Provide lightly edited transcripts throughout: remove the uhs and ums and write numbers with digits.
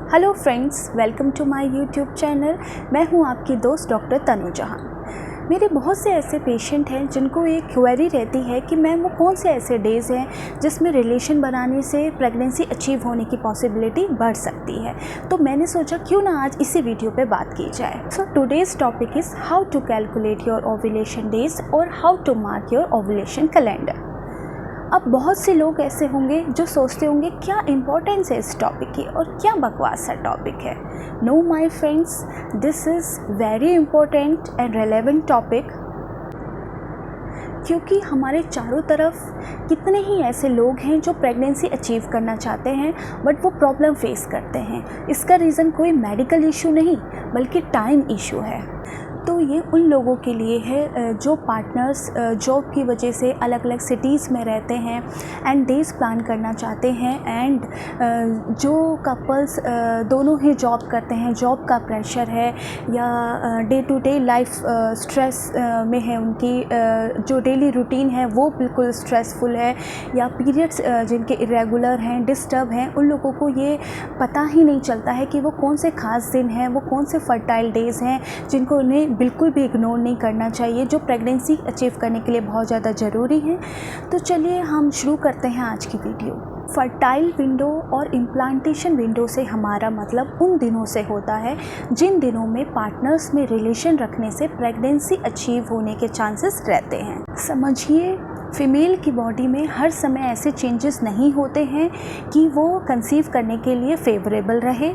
Hello friends, welcome to my YouTube channel. मैं हूं आपकी दोस्त डॉक्टर तनु जहान। मेरे बहुत से ऐसे पेशेंट हैं जिनको एक क्वेरी रहती है कि मैम वो कौन से ऐसे डेज़ हैं जिसमें रिलेशन बनाने से प्रेगनेंसी अचीव होने की पॉसिबिलिटी बढ़ सकती है। तो मैंने सोचा क्यों ना आज इसी वीडियो पे बात की जाए। So today's topic is how to calculate your ovulation days और how to mark your ovulation calendar. अब बहुत से लोग ऐसे होंगे जो सोचते होंगे क्या इम्पोर्टेंस है इस टॉपिक की और क्या बकवास सा टॉपिक है। No my friends, this is very important and relevant topic, क्योंकि हमारे चारों तरफ कितने ही ऐसे लोग हैं जो प्रेगनेंसी अचीव करना चाहते हैं बट वो प्रॉब्लम फेस करते हैं। इसका रीज़न कोई मेडिकल इशू नहीं बल्कि टाइम इशू है। तो ये उन लोगों के लिए है जो पार्टनर्स जॉब की वजह से अलग अलग सिटीज़ में रहते हैं एंड डेज़ प्लान करना चाहते हैं, एंड जो कपल्स दोनों ही जॉब करते हैं, जॉब का प्रेशर है या day to day life stress में है, उनकी जो डेली रूटीन है वो बिल्कुल स्ट्रेसफुल है, या पीरियड्स जिनके इरेगुलर हैं, डिस्टर्ब हैं, उन लोगों को ये पता ही नहीं चलता है कि वो कौन से ख़ास दिन हैं, वो कौन से फर्टाइल डेज़ हैं जिनको उन्हें बिल्कुल भी इग्नोर नहीं करना चाहिए, जो प्रेगनेंसी अचीव करने के लिए बहुत ज़्यादा ज़रूरी है। तो चलिए हम शुरू करते हैं आज की वीडियो। फर्टाइल विंडो और इम्प्लांटेशन विंडो से हमारा मतलब उन दिनों से होता है जिन दिनों में पार्टनर्स में रिलेशन रखने से प्रेगनेंसी अचीव होने के चांसेस रहते हैं। समझिए, फीमेल की बॉडी में हर समय ऐसे चेंजेस नहीं होते हैं कि वो कंसीव करने के लिए फेवरेबल रहे।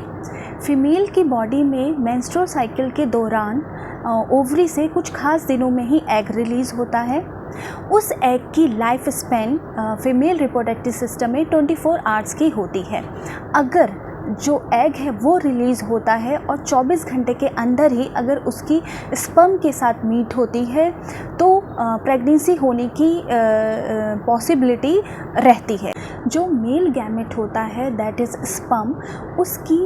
फीमेल की बॉडी में मेंस्ट्रुअल साइकिल के दौरान ओवरी से कुछ खास दिनों में ही एग रिलीज़ होता है। उस एग की life span female reproductive system में 24 आवर्स की होती है। अगर जो एग है वो रिलीज़ होता है और 24 घंटे के अंदर ही अगर उसकी स्पर्म के साथ मीट होती है तो प्रेगनेंसी होने की पॉसिबिलिटी रहती है। जो मेल गैमेट होता है दैट इज़ स्पर्म, उसकी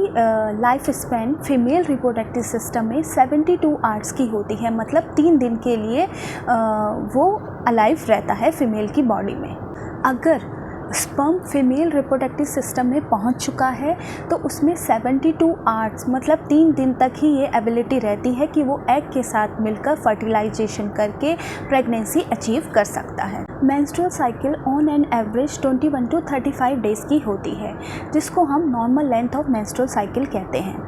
life span female reproductive system में 72 आवर्स की होती है, मतलब 3 दिन के लिए वो अलाइव रहता है फीमेल की बॉडी में। अगर स्पर्म फीमेल रिप्रोडक्टिव सिस्टम में पहुंच चुका है तो उसमें 72 आवर्स मतलब 3 दिन तक ही ये एबिलिटी रहती है कि वो एग के साथ मिलकर फर्टिलाइजेशन करके प्रेगनेंसी अचीव कर सकता है। Menstrual cycle on an average 21 to 35 days की होती है, जिसको हम normal length of menstrual cycle कहते हैं।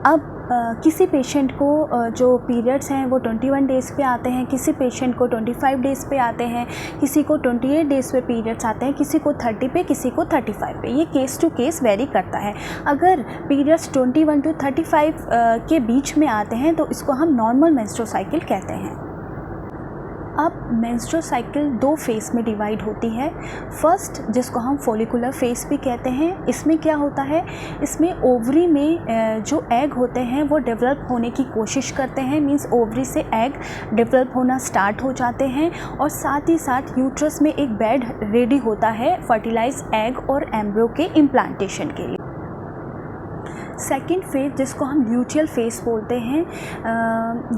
अब किसी पेशेंट को जो पीरियड्स हैं वो 21 डेज़ पे आते हैं, किसी पेशेंट को 25 डेज़ पे आते हैं, किसी को 28 डेज़ पे पीरियड्स आते हैं, किसी को 30 पे, किसी को 35 पे। ये केस टू केस वेरी करता है। अगर पीरियड्स 21 to 35 के बीच में आते हैं तो इसको हम नॉर्मल मेंस्ट्रुअल साइकिल कहते हैं। अब मेंस्ट्रुअल साइकिल 2 फेज़ में डिवाइड होती है। फर्स्ट, जिसको हम फॉलिकुलर फेज़ भी कहते हैं, इसमें क्या होता है, इसमें ओवरी में जो एग होते हैं वो डेवलप होने की कोशिश करते हैं, मींस ओवरी से एग डेवलप होना स्टार्ट हो जाते हैं और साथ ही साथ यूट्रस में एक बेड रेडी होता है फर्टिलाइज एग और एम्ब्रियो के इम्प्लांटेशन के लिए। सेकेंड फेज़, जिसको हम ल्यूटियल फेज़ बोलते हैं,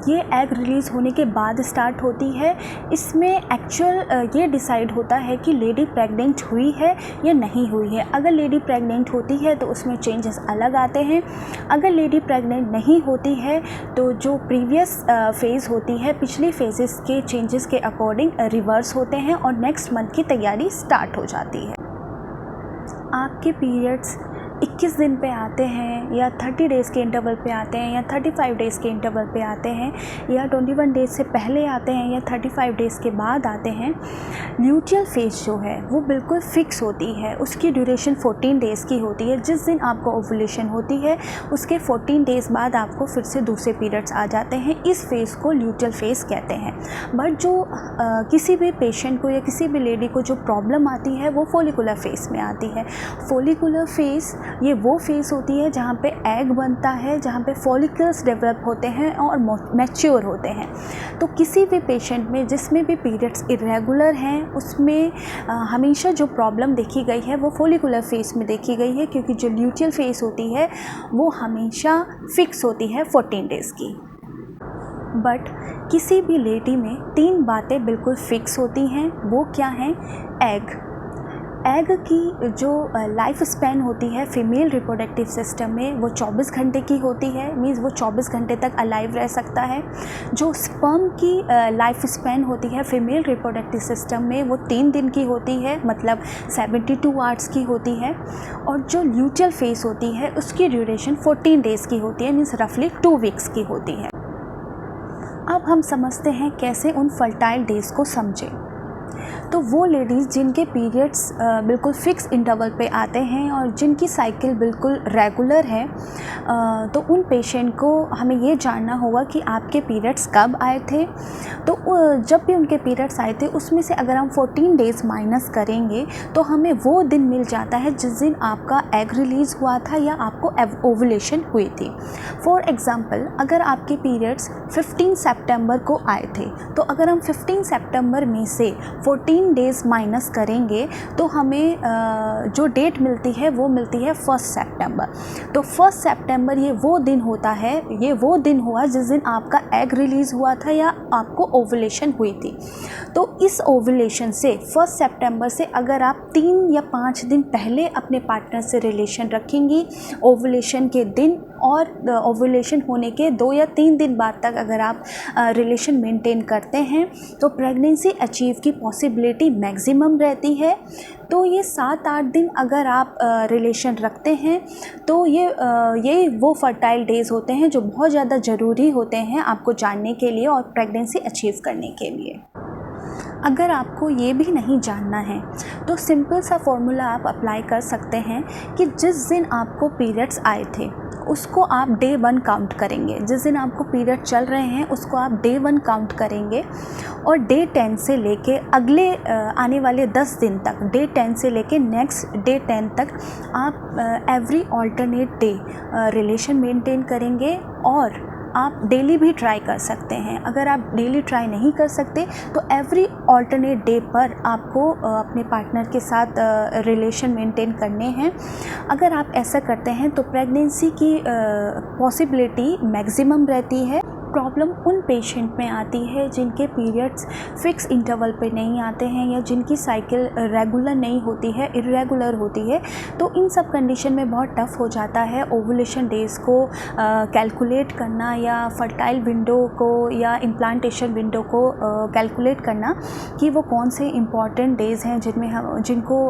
ये एग रिलीज़ होने के बाद स्टार्ट होती है। इसमें एक्चुअल ये डिसाइड होता है कि लेडी प्रेग्नेंट हुई है या नहीं हुई है। अगर लेडी प्रेग्नेंट होती है तो उसमें चेंजेस अलग आते हैं, अगर लेडी प्रेग्नेंट नहीं होती है तो जो प्रीवियस फेज़ होती है, पिछली फेजेस के चेंजेस के अकॉर्डिंग रिवर्स होते हैं और नेक्स्ट मंथ की तैयारी स्टार्ट हो जाती है। आपके पीरियड्स 21 दिन पे आते हैं या 30 डेज़ के इंटरवल पे आते हैं या 35 डेज़ के इंटरवल पे आते हैं या 21 डेज़ से पहले आते हैं या 35 डेज़ के बाद आते हैं, ल्यूटियल फेज़ जो है वो बिल्कुल फिक्स होती है। उसकी ड्यूरेशन 14 डेज़ की होती है। जिस दिन आपको ओवुलेशन होती है उसके 14 डेज़ बाद आपको फिर से दूसरे पीरियड्स आ जाते हैं। इस फेज़ को ल्यूटियल फेज़ कहते हैं। बट जो किसी भी पेशेंट को या किसी भी लेडी को जो प्रॉब्लम आती है वो फॉलिकुलर फेज़ में आती है। फॉलिकुलर फेज़ ये वो फेज़ होती है जहाँ पे एग बनता है, जहाँ पे फॉलिकल्स डेवलप होते हैं और मैच्योर होते हैं। तो किसी भी पेशेंट में जिसमें भी पीरियड्स इरेगुलर हैं उसमें हमेशा जो प्रॉब्लम देखी गई है वो फॉलिकुलर फेज़ में देखी गई है, क्योंकि जो ल्यूटियल फेज़ होती है वो हमेशा फिक्स होती है 14 डेज़ की। बट किसी भी लेडी में 3 बातें बिल्कुल फिक्स होती हैं। वो क्या हैं? एग, एग की जो लाइफ स्पैन होती है फीमेल रिप्रोडक्टिव सिस्टम में वो 24 घंटे की होती है, मीन्स वो 24 घंटे तक अलाइव रह सकता है। जो स्पर्म की लाइफ स्पैन होती है फीमेल रिप्रोडक्टिव सिस्टम में वो 3 दिन की होती है, मतलब 72 आवर्स की होती है। और जो ल्यूटियल फेज होती है उसकी ड्यूरेशन 14 डेज़ की होती है, मीन्स रफली 2 वीक्स की होती है। अब हम समझते हैं कैसे उन फर्टाइल डेज़ को समझें। तो वो लेडीज़ जिनके पीरियड्स बिल्कुल फ़िक्स इंटरवल पे आते हैं और जिनकी साइकिल बिल्कुल रेगुलर है, तो उन पेशेंट को हमें ये जानना होगा कि आपके पीरियड्स कब आए थे। तो जब भी उनके पीरियड्स आए थे उसमें से अगर हम 14 डेज़ माइनस करेंगे तो हमें वो दिन मिल जाता है जिस दिन आपका एग रिलीज़ हुआ था या आपको ओवुलेशन हुई थी। फॉर एग्ज़ाम्पल, अगर आपके पीरियड्स 15 सितंबर को आए थे तो अगर हम 15 सितंबर में से 14 डेज़ माइनस करेंगे तो हमें जो डेट मिलती है वो मिलती है 1 सितंबर। तो 1 सितंबर ये वो दिन होता है, ये वो दिन हुआ जिस दिन आपका एग रिलीज़ हुआ था या आपको ओवुलेशन हुई थी। तो इस ओवुलेशन से 1 सितंबर से अगर आप 3 या 5 दिन पहले अपने पार्टनर से रिलेशन रखेंगी, ओवुलेशन के दिन और ओवुलेशन होने के 2 या 3 दिन बाद तक अगर आप रिलेशन मेंटेन करते हैं तो प्रेगनेंसी अचीव की पॉसिबिलिटी मैक्सिमम रहती है। तो ये 7-8 दिन अगर आप रिलेशन रखते हैं तो ये वो फर्टाइल डेज़ होते हैं जो बहुत ज़्यादा ज़रूरी होते हैं आपको जानने के लिए और प्रेगनेंसी अचीव करने के लिए। अगर आपको ये भी नहीं जानना है तो सिंपल सा फॉर्मूला आप अप्लाई कर सकते हैं कि जिस दिन आपको पीरियड्स आए थे उसको आप डे 1 काउंट करेंगे। जिस दिन आपको पीरियड चल रहे हैं उसको आप डे 1 काउंट करेंगे और डे 10 से लेके अगले आने वाले 10 दिन तक, डे 10 से लेके नेक्स्ट डे 10 तक आप every alternate day relation maintain करेंगे। और आप डेली भी ट्राई कर सकते हैं। अगर आप डेली ट्राई नहीं कर सकते तो एवरी ऑल्टरनेट डे पर आपको अपने पार्टनर के साथ रिलेशन मेंटेन करने हैं। अगर आप ऐसा करते हैं तो प्रेगनेंसी की पॉसिबिलिटी मैक्सिमम रहती है। प्रॉब्लम उन पेशेंट में आती है जिनके पीरियड्स फिक्स इंटरवल पे नहीं आते हैं या जिनकी साइकिल रेगुलर नहीं होती है, इर्रेगुलर होती है। तो इन सब कंडीशन में बहुत टफ़ हो जाता है ओवुलेशन डेज़ को कैलकुलेट करना या फर्टाइल विंडो को या इम्प्लांटेशन विंडो को कैलकुलेट करना कि वो कौन से इम्पॉर्टेंट डेज़ हैं जिनको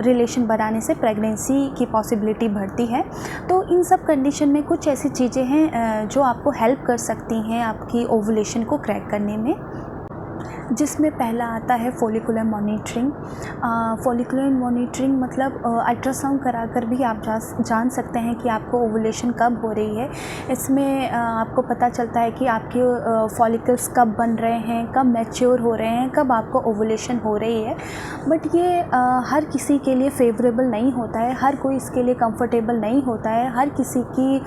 रिलेशन बनाने से प्रेगनेंसी की पॉसिबिलिटी बढ़ती है। तो इन सब कंडीशन में कुछ ऐसी चीज़ें हैं जो आपको हेल्प कर सकती हैं आपकी ओवुलेशन को क्रैक करने में, जिसमें पहला आता है फॉलिकुलर मॉनिटरिंग। फॉलिकुलर मॉनिटरिंग मतलब अल्ट्रासाउंड कराकर भी आप जान सकते हैं कि आपको ओवुलेशन कब हो रही है। इसमें आपको पता चलता है कि आपके फॉलिकल्स कब बन रहे हैं, कब मैच्योर हो रहे हैं, कब आपको ओवुलेशन हो रही है। बट ये हर किसी के लिए फेवरेबल नहीं होता है, हर कोई इसके लिए कंफर्टेबल नहीं होता है, हर किसी की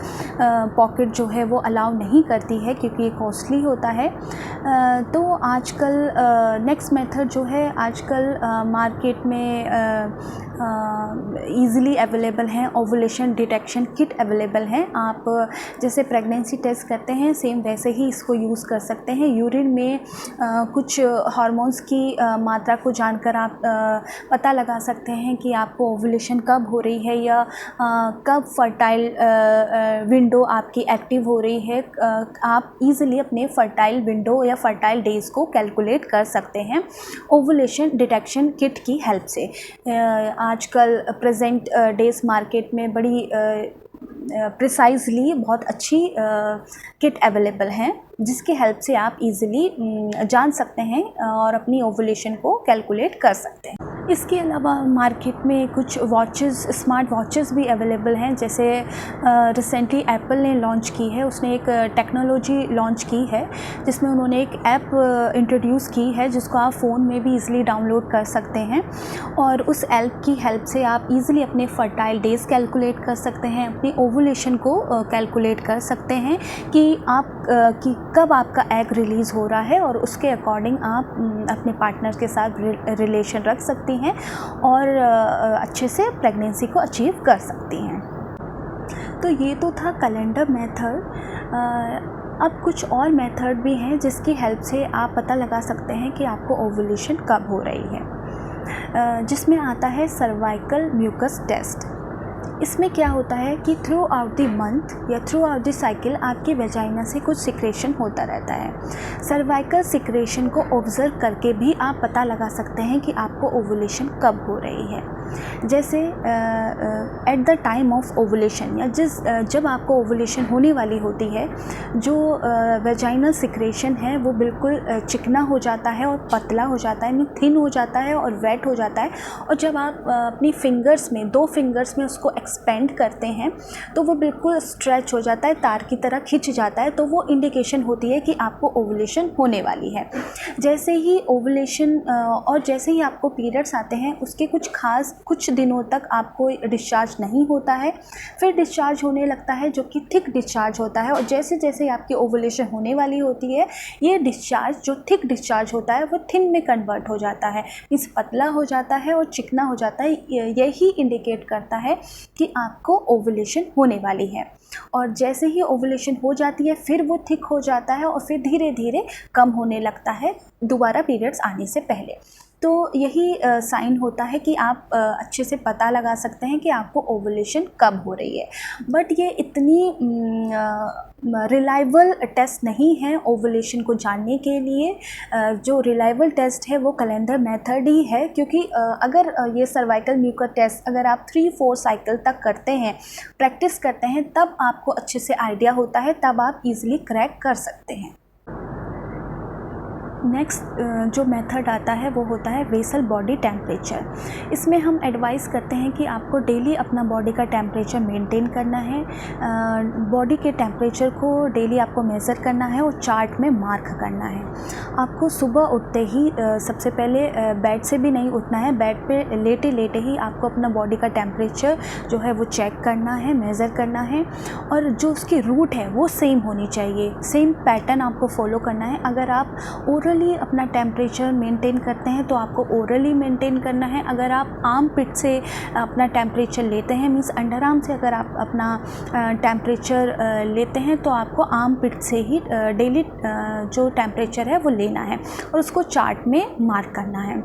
पॉकेट जो है वो अलाउ नहीं करती है क्योंकि ये कॉस्टली होता है। तो आजकल नेक्स्ट मेथड जो है आजकल मार्केट में ईज़िली अवेलेबल हैं, ओवुलेशन डिटेक्शन किट अवेलेबल हैं। आप जैसे प्रेगनेंसी टेस्ट करते हैं सेम वैसे ही इसको यूज़ कर सकते हैं। यूरिन में कुछ हार्मोन्स की मात्रा को जानकर आप पता लगा सकते हैं कि आपको ओवुलेशन कब हो रही है या कब फर्टाइल विंडो आपकी एक्टिव हो रही है। आप ईज़िली अपने फर्टाइल विंडो या फर्टाइल डेज़ को कैलकुलेट कर सकते हैं ओवुलेशन डिटेक्शन किट की हेल्प से। आजकल प्रेजेंट डेज़ मार्केट में बड़ी प्रिसाइजली बहुत अच्छी किट अवेलेबल हैं जिसकी हेल्प से आप इजीली जान सकते हैं और अपनी ओवुलेशन को कैलकुलेट कर सकते हैं। इसके अलावा मार्केट में कुछ वॉचेस, स्मार्ट वॉचेस भी अवेलेबल हैं। जैसे रिसेंटली एप्पल ने लॉन्च की है, उसने एक टेक्नोलॉजी लॉन्च की है जिसमें उन्होंने एक ऐप इंट्रोड्यूस की है जिसको आप फ़ोन में भी इजीली डाउनलोड कर सकते हैं और उस ऐप की हेल्प से आप इजीली अपने फर्टाइल डेज़ कैलकुलेट कर सकते हैं, अपनी ओवुलेशन को कैलकुलेट कर सकते हैं कि कब आपका एग रिलीज़ हो रहा है और उसके अकॉर्डिंग आप अपने पार्टनर के साथ रिलेशन रख सकती हैं और अच्छे से प्रेगनेंसी को अचीव कर सकती हैं। तो ये तो था कैलेंडर मेथड। अब कुछ और मेथड भी हैं जिसकी हेल्प से आप पता लगा सकते हैं कि आपको ओवुलेशन कब हो रही है। जिसमें आता है सर्वाइकल म्यूकस टेस्ट। इसमें क्या होता है कि थ्रू आउट द मंथ या थ्रू आउट द साइकिल आपकी वेजाइना से कुछ सिक्रेशन होता रहता है। सर्वाइकल सिक्रेशन को ऑब्जर्व करके भी आप पता लगा सकते हैं कि आपको ओवुलेशन कब हो रही है। जैसे at the time of ovulation या जब आपको ओवुलेशन होने वाली होती है, जो वेजाइनल सिक्रेशन है वो बिल्कुल चिकना हो जाता है और पतला हो जाता है, थिन हो जाता है और वेट हो जाता है। और जब आप अपनी फिंगर्स में 2 फिंगर्स में उसको एक्सपेंड करते हैं तो वो बिल्कुल स्ट्रेच हो जाता है, तार की तरह खिंच जाता है। तो वो इंडिकेशन होती है कि आपको ओवुलेशन होने वाली है। जैसे ही ओवुलेशन और जैसे ही आपको पीरियड्स आते हैं, उसके कुछ दिनों तक आपको डिस्चार्ज नहीं होता है, फिर डिस्चार्ज होने लगता है जो कि थिक डिस्चार्ज होता है। और जैसे जैसे आपकी ओवुलेशन होने वाली होती है, ये डिस्चार्ज जो थिक डिस्चार्ज होता है वो थिन में कन्वर्ट हो जाता है, इस पतला हो जाता है और चिकना हो जाता है। यही इंडिकेट करता है कि आपको ओवुलेशन होने वाली है। और जैसे ही ओवुलेशन हो जाती है फिर वो थिक हो जाता है और फिर धीरे धीरे कम होने लगता है दोबारा पीरियड्स आने से पहले। तो यही साइन होता है कि आप अच्छे से पता लगा सकते हैं कि आपको ओवुलेशन कब हो रही है। बट ये इतनी रिलायबल टेस्ट नहीं है ओवुलेशन को जानने के लिए। जो रिलायबल टेस्ट है वो कैलेंडर मेथड ही है, क्योंकि अगर ये सर्वाइकल म्यूकस टेस्ट अगर आप 3-4 साइकिल तक करते हैं, प्रैक्टिस करते हैं, तब आपको अच्छे से आइडिया होता है, तब आप इजीली क्रैक कर सकते हैं। नेक्स्ट जो मेथड आता है वो होता है बेसल बॉडी टेम्परेचर। इसमें हम एडवाइस करते हैं कि आपको डेली अपना बॉडी का टेम्परेचर मेंटेन करना है। बॉडी के टेम्परेचर को डेली आपको मेज़र करना है और चार्ट में मार्क करना है। आपको सुबह उठते ही सबसे पहले बेड से भी नहीं उठना है, बेड पे लेटे लेटे ही आपको अपना बॉडी का टेम्परेचर जो है वो चेक करना है, मेज़र करना है। और जो उसकी रूट है वो सेम होनी चाहिए, सेम पैटर्न आपको फॉलो करना है। अगर आप ओरली अपना टेम्परेचर मेंटेन करते हैं तो आपको ओरली मेंटेन करना है। अगर आप आर्म पिट से अपना टेम्परेचर लेते हैं, मीन्स अंडर आर्म से अगर आप अपना टेम्परेचर लेते हैं तो आपको आर्म पिट से ही डेली जो टेम्परेचर है वो लेना है और उसको चार्ट में मार्क करना है।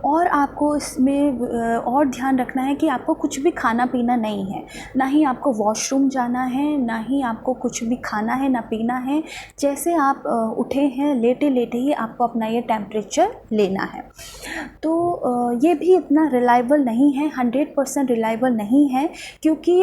और आपको इसमें और ध्यान रखना है कि आपको कुछ भी खाना पीना नहीं है, ना ही आपको वॉशरूम जाना है, ना ही आपको कुछ भी खाना है, ना पीना है। जैसे आप उठे हैं लेटे लेटे ही आपको अपना ये टेम्परेचर लेना है। तो ये भी इतना रिलायबल नहीं है, 100% रिलायबल नहीं है, क्योंकि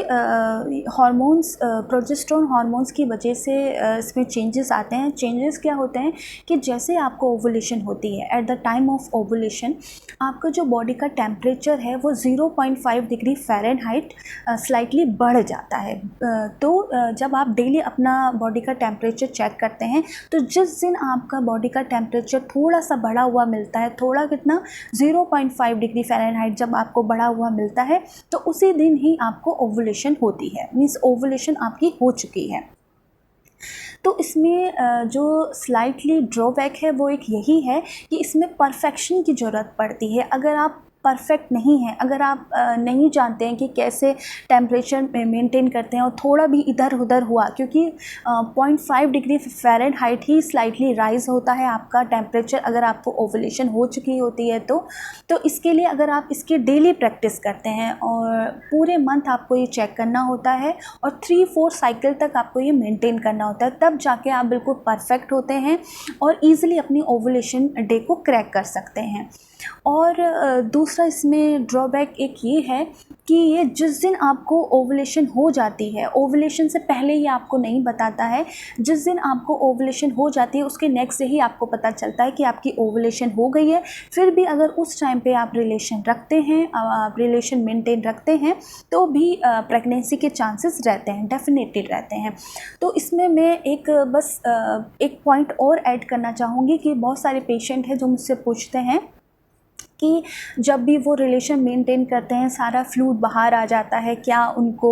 हार्मोन्स प्रोजेस्टेरोन हार्मोन्स की वजह से इसमें चेंजेस आते हैं। चेंजेस क्या होते हैं कि जैसे आपको ओवुलेशन होती है, at the time of ovulation आपका जो बॉडी का टेम्परेचर है वो 0.5 डिग्री फ़ारेनहाइट स्लाइटली बढ़ जाता है। तो जब आप डेली अपना बॉडी का टेम्परेचर चेक करते हैं तो जिस दिन आपका बॉडी का टेम्परेचर थोड़ा सा बढ़ा हुआ मिलता है, थोड़ा कितना 0.5 डिग्री फ़ारेनहाइट जब आपको बढ़ा हुआ मिलता है तो उसी दिन ही आपको ओवुलेशन होती है, मीन्स ओवुलेशन आपकी हो चुकी है। तो इसमें जो स्लाइटली ड्रॉबैक है वो एक यही है कि इसमें परफेक्शन की ज़रूरत पड़ती है। अगर आप परफेक्ट नहीं है, अगर आप नहीं जानते हैं कि कैसे टेम्परेचर मेंटेन करते हैं और थोड़ा भी इधर उधर हुआ, क्योंकि 0.5 डिग्री फ़ारेनहाइट ही स्लाइटली राइज़ होता है आपका टेम्परेचर अगर आपको ओवुलेशन हो चुकी होती है तो इसके लिए अगर आप इसकी डेली प्रैक्टिस करते हैं और पूरे मंथ आपको ये चेक करना होता है और 3-4 साइकिल तक आपको ये मेंटेन करना होता है, तब जाके आप बिल्कुल परफेक्ट होते हैं और ईज़िली अपनी ओवुलेशन डे को क्रैक कर सकते हैं। और दूसरा इसमें ड्रॉबैक एक ये है कि ये जिस दिन आपको ओवुलेशन हो जाती है, ओवुलेशन से पहले ये आपको नहीं बताता है। जिस दिन आपको ओवुलेशन हो जाती है उसके नेक्स्ट डे ही आपको पता चलता है कि आपकी ओवुलेशन हो गई है। फिर भी अगर उस टाइम पे आप रिलेशन रखते हैं, आप रिलेशन मेंटेन रखते हैं तो भी प्रेगनेंसी के चांसेस रहते हैं, डेफिनेटली रहते हैं। तो इसमें मैं एक पॉइंट और ऐड करना चाहूँगी कि बहुत सारे पेशेंट हैं जो मुझसे पूछते हैं कि जब भी वो रिलेशन मेंटेन करते हैं सारा फ्लूइड बाहर आ जाता है, क्या उनको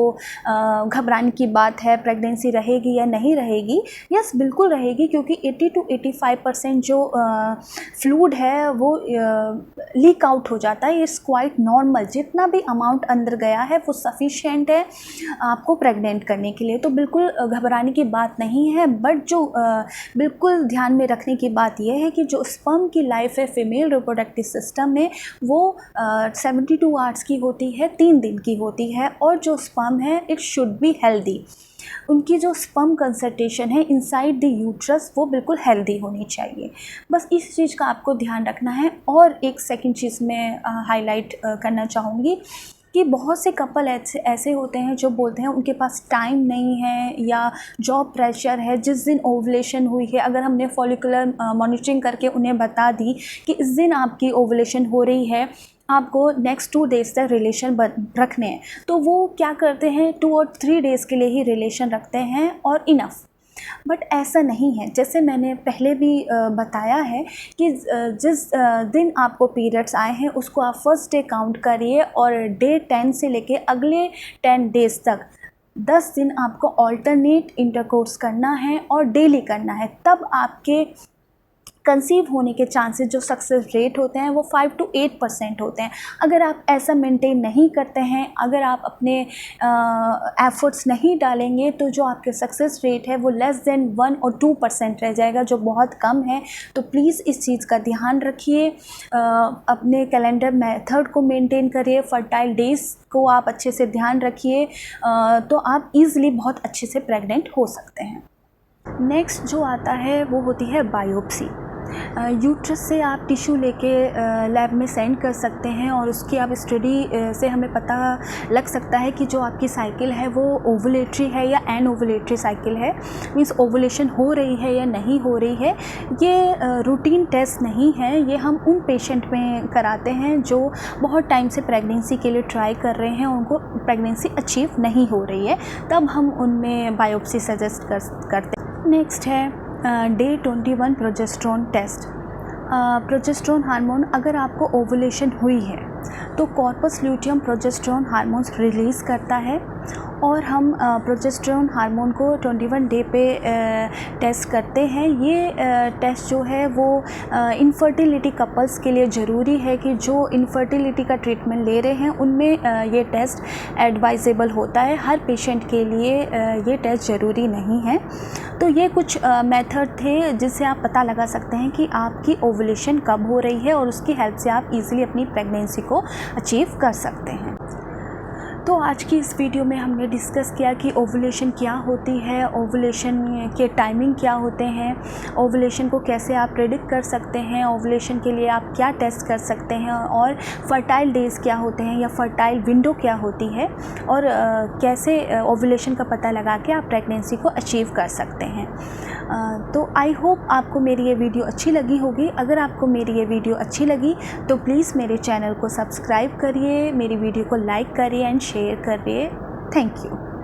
घबराने की बात है, प्रेगनेंसी रहेगी या नहीं रहेगी? यस, बिल्कुल रहेगी, क्योंकि 80 to 85% जो फ्लूइड है वो लीक आउट हो जाता है। इट्स क्वाइट नॉर्मल, जितना भी अमाउंट अंदर गया है वो सफिशिएंट है आपको प्रेग्नेंट करने के लिए, तो बिल्कुल घबराने की बात नहीं है। बट जो बिल्कुल ध्यान में रखने की बात यह है कि जो स्पर्म की लाइफ है फीमेल रिप्रोडक्टिव सिस्टम में वो 72 आवर्स की होती है, 3 दिन की होती है। और जो स्पर्म है इट शुड बी हेल्दी, उनकी जो स्पर्म कंसंट्रेशन है इनसाइड द यूट्रस वो बिल्कुल हेल्दी होनी चाहिए। बस इस चीज़ का आपको ध्यान रखना है। और एक सेकंड चीज़ मैं हाईलाइट करना चाहूँगी कि बहुत से कपल ऐसे होते हैं जो बोलते हैं उनके पास टाइम नहीं है या जॉब प्रेशर है। जिस दिन ओवुलेशन हुई है, अगर हमने फॉलिकुलर मॉनिटरिंग करके उन्हें बता दी कि इस दिन आपकी ओवुलेशन हो रही है, आपको नेक्स्ट 2 डेज़ तक रिलेशन रखने हैं, तो वो क्या करते हैं 2 और 3 डेज़ के लिए ही रिलेशन रखते हैं और इनफ। बट ऐसा नहीं है। जैसे मैंने पहले भी बताया है कि जिस दिन आपको पीरियड्स आए हैं उसको आप फर्स्ट डे काउंट करिए और डे 10 से लेके अगले 10 डेज़ तक 10 दिन आपको ऑल्टरनेट इंटरकोर्स करना है और डेली करना है। तब आपके कंसीव होने के चांसेस, जो सक्सेस रेट होते हैं वो 5 to 8% होते हैं। अगर आप ऐसा मेंटेन नहीं करते हैं, अगर आप अपने एफर्ट्स नहीं डालेंगे, तो जो आपके सक्सेस रेट है वो लेस देन 1 और 2% रह जाएगा, जो बहुत कम है। तो प्लीज़ इस चीज़ का ध्यान रखिए, अपने कैलेंडर मेथड को मेंटेन करिए, फर्टाइल डेज़ को आप अच्छे से ध्यान रखिए, तो आप ईज़िली बहुत अच्छे से प्रेग्नेंट हो सकते हैं। नेक्स्ट जो आता है वो होती है बायोप्सी। यूट्रस से आप टिश्यू लेके लैब में सेंड कर सकते हैं और उसकी आप स्टडी से हमें पता लग सकता है कि जो आपकी साइकिल है वो ओवुलेटरी है या एन ओवुलेटरी साइकिल है, मींस ओवुलेशन हो रही है या नहीं हो रही है। ये रूटीन टेस्ट नहीं है, ये हम उन पेशेंट में कराते हैं जो बहुत टाइम से प्रेगनेंसी के लिए ट्राई कर रहे हैं, उनको प्रेगनेंसी अचीव नहीं हो रही है, तब हम उनमें बायोप्सी सजेस्ट करते हैं। नेक्स्ट है day 21 progesterone test. Progesterone hormone, अगर आपको ओवुलेशन हुई है तो corpus luteum progesterone hormones release करता है और हम प्रोजेस्टेरोन हार्मोन को 21 डे पे टेस्ट करते हैं। ये टेस्ट जो है वो इनफर्टिलिटी कपल्स के लिए ज़रूरी है कि जो इनफर्टिलिटी का ट्रीटमेंट ले रहे हैं उनमें ये टेस्ट एडवाइजेबल होता है। हर पेशेंट के लिए ये टेस्ट ज़रूरी नहीं है। तो ये कुछ मेथड थे जिससे आप पता लगा सकते हैं कि आपकी ओवुलेशन कब हो रही है और उसकी हेल्प से आप इजीली अपनी प्रेगनेंसी को अचीव कर सकते हैं। तो आज की इस वीडियो में हमने डिस्कस किया कि ओवुलेशन क्या होती है, ओवुलेशन के टाइमिंग क्या होते हैं, ओवुलेशन को कैसे आप प्रेडिक्ट कर सकते हैं, ओवुलेशन के लिए आप क्या टेस्ट कर सकते हैं, और फर्टाइल डेज़ क्या होते हैं या फर्टाइल विंडो क्या होती है, और कैसे ओवुलेशन का पता लगा के आप प्रेगनेंसी को अचीव कर सकते हैं। तो आई होप आपको मेरी ये वीडियो अच्छी लगी होगी। अगर आपको मेरी ये वीडियो अच्छी लगी तो प्लीज़ मेरे चैनल को सब्सक्राइब करिए, मेरी वीडियो को लाइक करिए एंड शेयर करिए। Thank you.